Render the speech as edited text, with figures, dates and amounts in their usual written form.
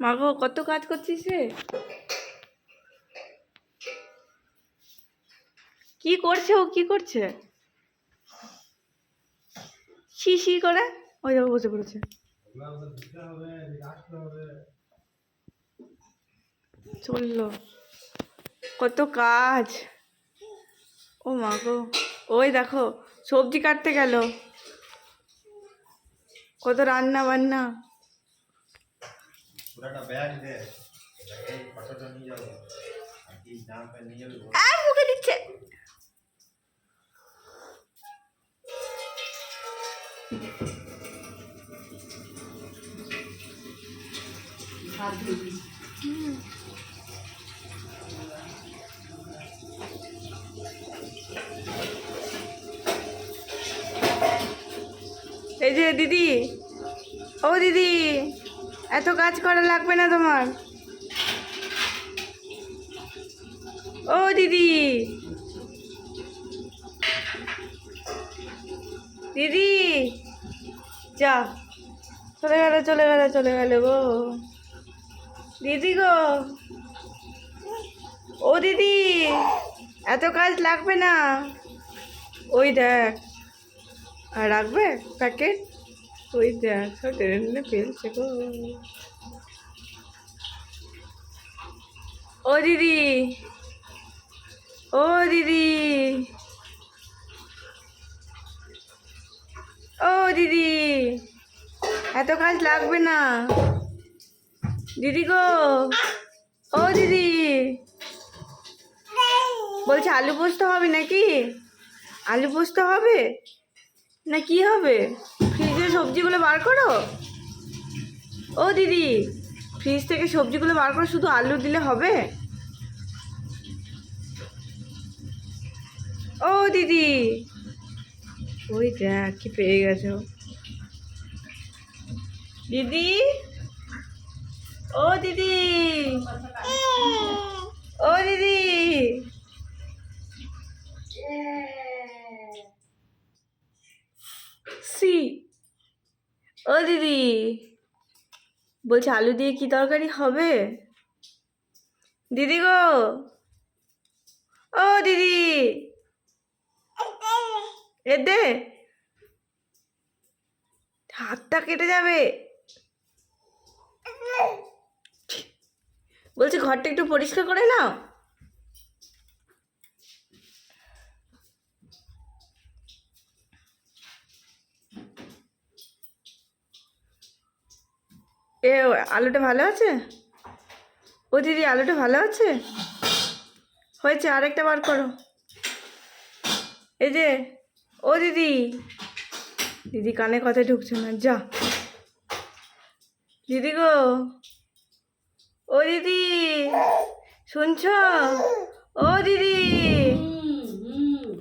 মাগো কত কাজ করছিস রে? কি করছে ও? কি করছে? শি শি করে ওই দেখো বসে পড়েছে। চললো কত কাজ। ও মাগো ওই দেখো সবজি কাটতে গেল, কত রান্না বান্না। মুখে দিচ্ছে। এই যে দিদি, ও দিদি, এত কাজ করা লাগবে না তোমার। ও দিদি, দিদি যা, চলে গেল চলে গেল চলে গেল গো দিদি গো। ও দিদি, এত কাজ লাগবে না। ওই দেখ, আর রাখবে প্যাকেট? ওই দেখ সব টেনে ফেলছে গো। ও দিদি, ও দিদি, ও দিদি, এত কাজ লাগবে না দিদি গো। ও দিদি, বলছে আলু পোস্ত হবে নাকি? আলু পোস্ত হবে না কি হবে? ফ্রিজে সবজিগুলো বার করো। ও দিদি, ফ্রিজ থেকে সবজিগুলো বার করো, শুধু আলু দিলে হবে? ও দিদি, ওই দেখ কি পেয়ে গেছো দিদি। ও দিদি, ও দিদি, সি, ও দিদি, বলছে আলু দিয়ে কি তরকারি হবে দিদি গো। ও দিদি, এ দে, হাতটা কেটে যাবে। বলছে ঘরটা একটু পরিষ্কার করে নাও। এ আলুটা ভালো আছে? ও দিদি, আলুটা ভালো আছে? হয়েছে, আরেকটা বার করো। এই যে, ও দিদি, দিদি কানে কথা ঢুকছে না, যা দিদি গো। ও দিদি, শুনছ? ও দিদি।